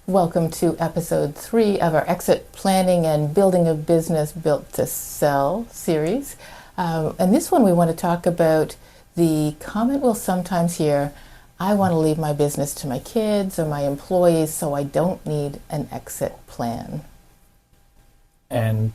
Welcome to episode 3 of our Exit Planning and Building a Business Built to Sell series. And this one we want to talk about the comment we'll sometimes hear, I want to leave my business to my kids or my employees, so I don't need an exit plan. And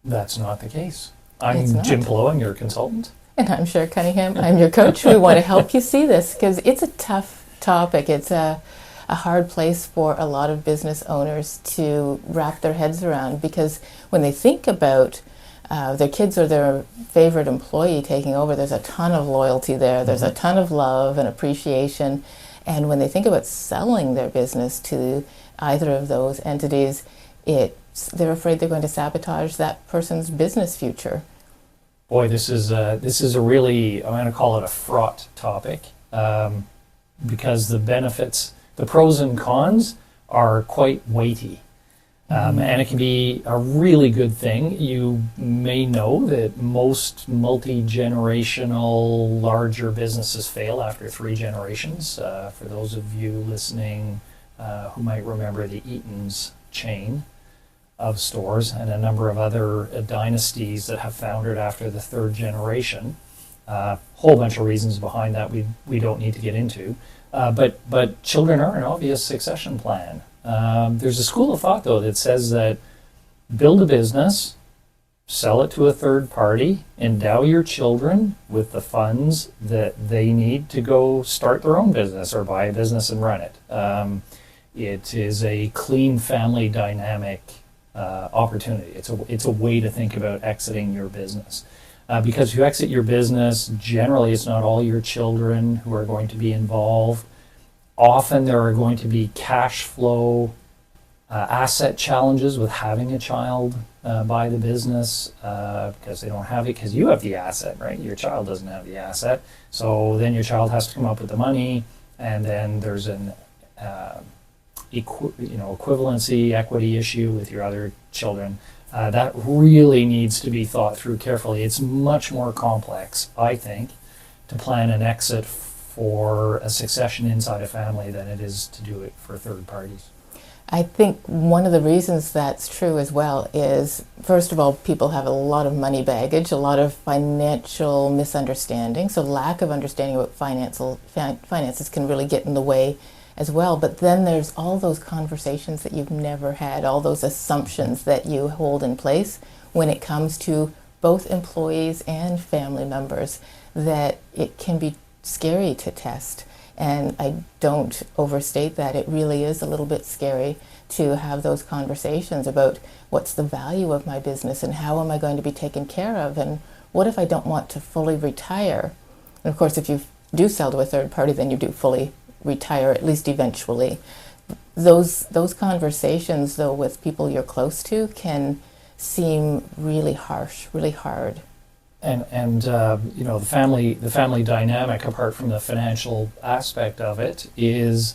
that's not the case. I'm Jim Pillow, I'm your consultant. And I'm Cher Cunningham, I'm your coach. We want to help you see this because it's a tough topic. It's a hard place for a lot of business owners to wrap their heads around, because when they think about their kids or their favorite employee taking over, there's a ton of loyalty there, there's a ton of love and appreciation. And when they think about selling their business to either of those entities, they're afraid they're going to sabotage that person's business future. Boy, this is a really, I'm going to call it a fraught topic, because the benefits, the pros and cons are quite weighty. And it can be a really good thing. You may know that most multi-generational larger businesses fail after 3 generations. For those of you listening who might remember the Eaton's chain of stores and a number of other dynasties that have foundered after the 3rd generation. Whole bunch of reasons behind that we don't need to get into. But children are an obvious succession plan. There's a school of thought, though, that says that build a business, sell it to a third party, endow your children with the funds that they need to go start their own business or buy a business and run it. It is a clean family dynamic opportunity. It's a way to think about exiting your business. Because if you exit your business, generally it's not all your children who are going to be involved. Often there are going to be cash flow asset challenges with having a child buy the business because they don't have it, because you have the asset, right? Your child doesn't have the asset. So then your child has to come up with the money, and then there's an equivalency, equity issue with your other children. That really needs to be thought through carefully. It's much more complex, I think, to plan an exit for a succession inside a family than it is to do it for third parties. I think one of the reasons that's true as well is, first of all, people have a lot of money baggage, a lot of financial misunderstanding. So lack of understanding about finances can really get in the way as well. But then there's all those conversations that you've never had, all those assumptions that you hold in place when it comes to both employees and family members, that it can be scary to test. And I don't overstate that. It really is a little bit scary to have those conversations about what's the value of my business and how am I going to be taken care of, and what if I don't want to fully retire. And of course, if you do sell to a third party, then you do fully retire, at least eventually. Those conversations, though, with people you're close to can seem really harsh, really hard. And the family dynamic, apart from the financial aspect of it, is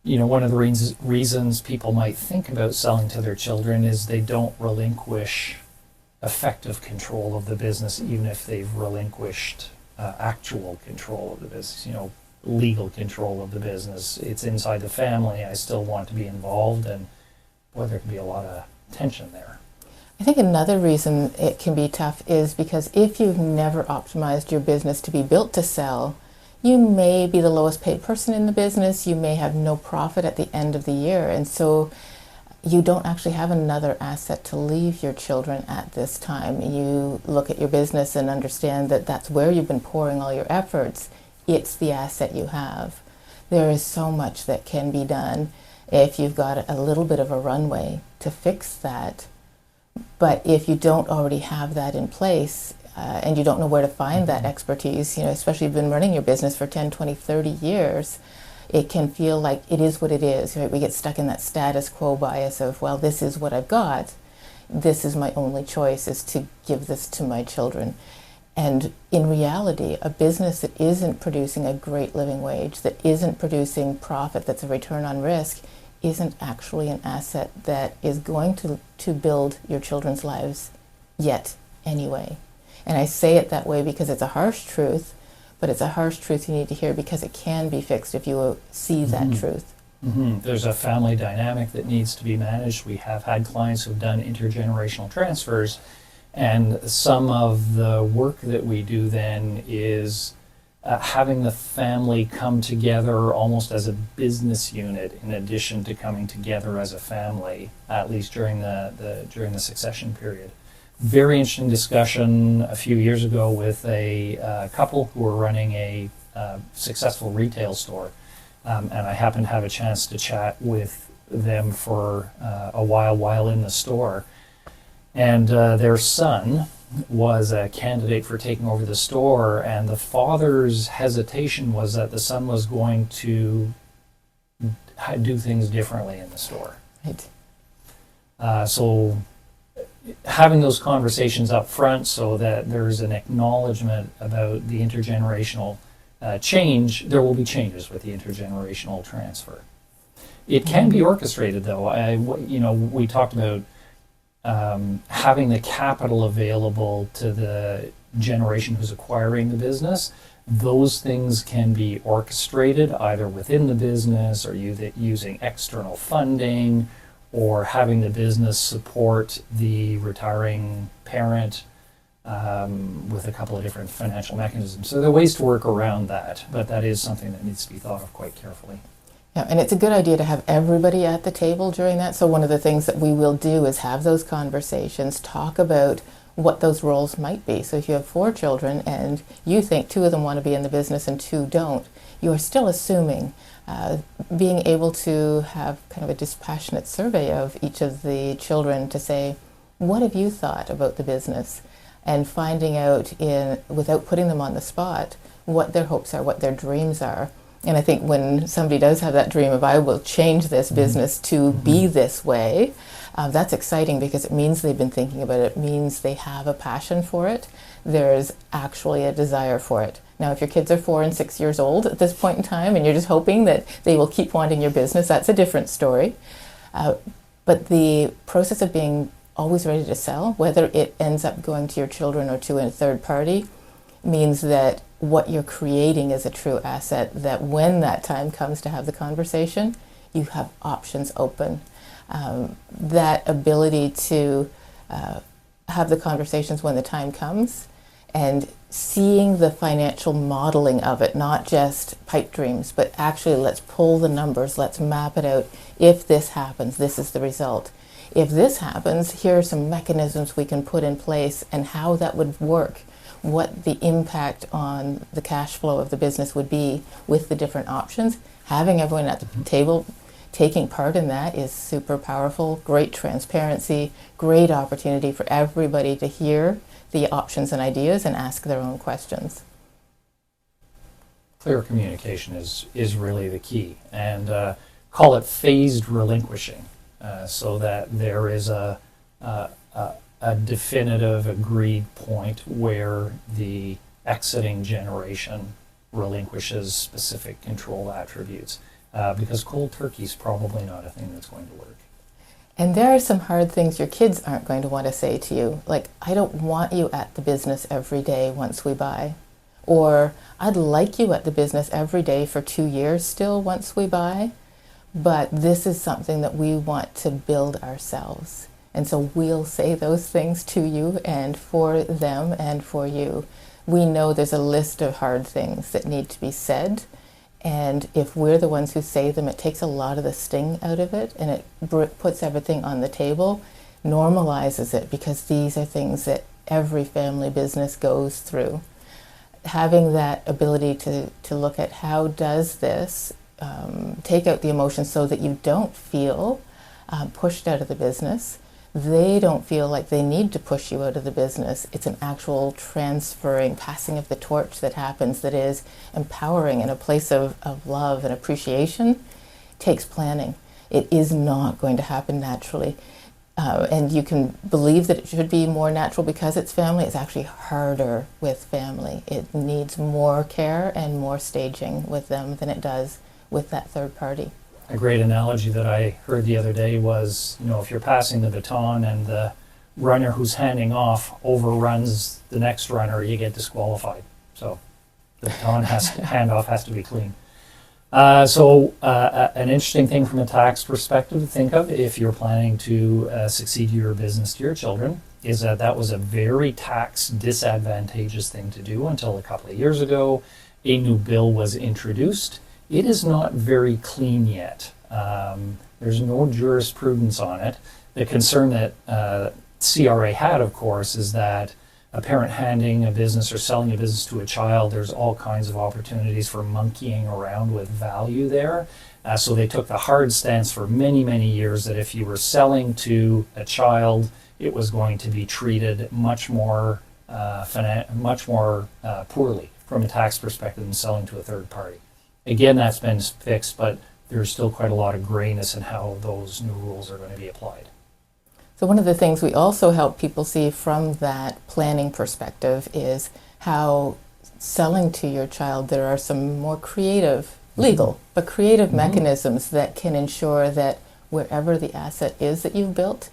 one of the reasons people might think about selling to their children is they don't relinquish effective control of the business, even if they've relinquished actual control of the business. Legal control of the business. It's inside the family. I still want to be involved, and boy, there can be a lot of tension there. I think another reason it can be tough is because if you've never optimized your business to be built to sell, you may be the lowest paid person in the business, you may have no profit at the end of the year, and so you don't actually have another asset to leave your children at this time. You look at your business and understand that that's where you've been pouring all your efforts. It's the asset you have. There is so much that can be done if you've got a little bit of a runway to fix that. But if you don't already have that in place and you don't know where to find that expertise, especially if you've been running your business for 10, 20, 30 years, it can feel like it is what it is. Right? We get stuck in that status quo bias of, well, this is what I've got. This is my only choice, is to give this to my children. And in reality, a business that isn't producing a great living wage, that isn't producing profit that's a return on risk, isn't actually an asset that is going to build your children's lives yet anyway. And I say it that way because it's a harsh truth, but it's a harsh truth you need to hear because it can be fixed if you see that truth. There's a family dynamic that needs to be managed. We have had clients who've done intergenerational transfers, and some of the work that we do then is having the family come together almost as a business unit in addition to coming together as a family, at least during the succession period. Very interesting discussion a few years ago with a couple who were running a successful retail store. And I happened to have a chance to chat with them for a while in the store. And their son was a candidate for taking over the store, and the father's hesitation was that the son was going to do things differently in the store. Right. So having those conversations up front so that there's an acknowledgement about the intergenerational change. There will be changes with the intergenerational transfer. It can be orchestrated, though. We talked about having the capital available to the generation who's acquiring the business. Those things can be orchestrated either within the business or using external funding or having the business support the retiring parent with a couple of different financial mechanisms. So there are ways to work around that, but that is something that needs to be thought of quite carefully. Yeah, and it's a good idea to have everybody at the table during that. So one of the things that we will do is have those conversations, talk about what those roles might be. So if you have 4 children and you think 2 of them want to be in the business and 2 don't, you are still assuming being able to have kind of a dispassionate survey of each of the children to say, what have you thought about the business? And finding out, without putting them on the spot, what their hopes are, what their dreams are. And I think when somebody does have that dream of, I will change this business to be this way, that's exciting because it means they've been thinking about it. It means they have a passion for it. There's actually a desire for it. Now, if your kids are 4 and 6 years old at this point in time and you're just hoping that they will keep wanting your business, that's a different story. But the process of being always ready to sell, whether it ends up going to your children or to a third party, means that what you're creating is a true asset, that when that time comes to have the conversation, you have options open. That ability to have the conversations when the time comes and seeing the financial modeling of it, not just pipe dreams, but actually let's pull the numbers, let's map it out. If this happens, this is the result. If this happens, here are some mechanisms we can put in place and how that would work, what the impact on the cash flow of the business would be with the different options. Having everyone at the table taking part in that is super powerful, great transparency, great opportunity for everybody to hear the options and ideas and ask their own questions. Clear communication is really the key, and call it phased relinquishing, so that there is a definitive agreed point where the exiting generation relinquishes specific control attributes, because cold turkey is probably not a thing that's going to work. And there are some hard things your kids aren't going to want to say to you, like, I don't want you at the business every day once we buy. Or, I'd like you at the business every day for 2 years still once we buy, but this is something that we want to build ourselves. And so we'll say those things to you and for them and for you. We know there's a list of hard things that need to be said, and if we're the ones who say them, it takes a lot of the sting out of it, and it puts everything on the table, normalizes it, because these are things that every family business goes through. Having that ability to look at how does this take out the emotions so that you don't feel pushed out of the business. They don't feel like they need to push you out of the business. It's an actual transferring, passing of the torch that happens that is empowering in a place of love and appreciation. It takes planning. It is not going to happen naturally. And you can believe that it should be more natural because it's family. It's actually harder with family. It needs more care and more staging with them than it does with that third party. A great analogy that I heard the other day was, if you're passing the baton and the runner who's handing off overruns the next runner, you get disqualified. So the baton handoff has to be clean. An interesting thing from a tax perspective to think of if you're planning to succeed your business to your children is that was a very tax disadvantageous thing to do until a couple of years ago. A new bill was introduced. It is not very clean yet. There's no jurisprudence on it. The concern that CRA had, of course, is that a parent handing a business or selling a business to a child, there's all kinds of opportunities for monkeying around with value there. So they took the hard stance for many, many years that if you were selling to a child, it was going to be treated much more poorly from a tax perspective than selling to a third party. Again, that's been fixed, but there's still quite a lot of grayness in how those new rules are going to be applied. So one of the things we also help people see from that planning perspective is how selling to your child, there are some more creative, legal, but creative mechanisms that can ensure that wherever the asset is that you've built,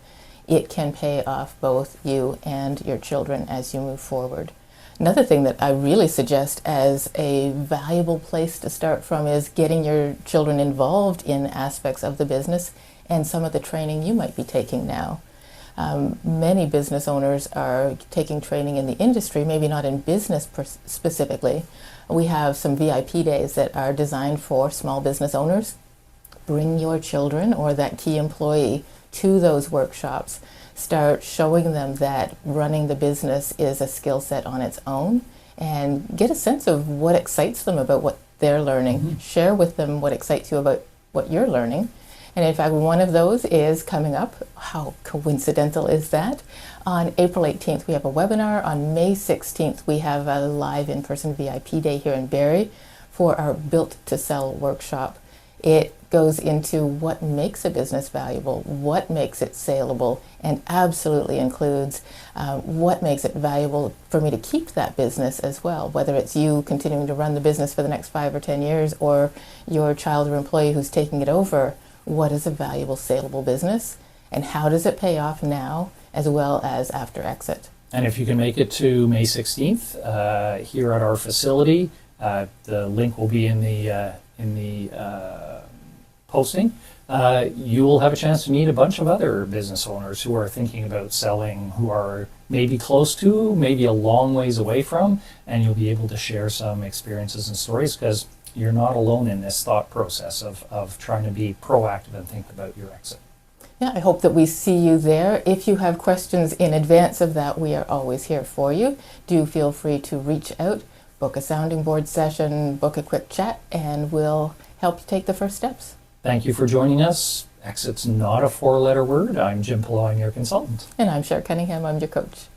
it can pay off both you and your children as you move forward. Another thing that I really suggest as a valuable place to start from is getting your children involved in aspects of the business and some of the training you might be taking now. Many business owners are taking training in the industry, maybe not in business specifically. We have some VIP days that are designed for small business owners. Bring your children or that key employee to those workshops. Start showing them that running the business is a skill set on its own, and get a sense of what excites them about what they're learning. Share with them what excites you about what you're learning. And in fact, one of those is coming up. How coincidental is that? On April 18th, we have a webinar. On May 16th, we have a live in-person VIP day here in Barrie for our Built to Sell workshop. It goes into what makes a business valuable, what makes it saleable, and absolutely includes what makes it valuable for me to keep that business as well, whether it's you continuing to run the business for the next 5 or 10 years or your child or employee who's taking it over. What is a valuable, saleable business, and how does it pay off now as well as after exit? And if you can make it to May 16th here at our facility, the link will be in the posting. You will have a chance to meet a bunch of other business owners who are thinking about selling, who are maybe close to, maybe a long ways away from, and you'll be able to share some experiences and stories because you're not alone in this thought process of trying to be proactive and think about your exit. Yeah, I hope that we see you there. If you have questions in advance of that, we are always here for you. Do feel free to reach out, book a sounding board session, book a quick chat, and we'll help you take the first steps. Thank you for joining us. Exit's not a 4-letter word. I'm Jim Pillai, I'm your consultant. And I'm Cher Cunningham, I'm your coach.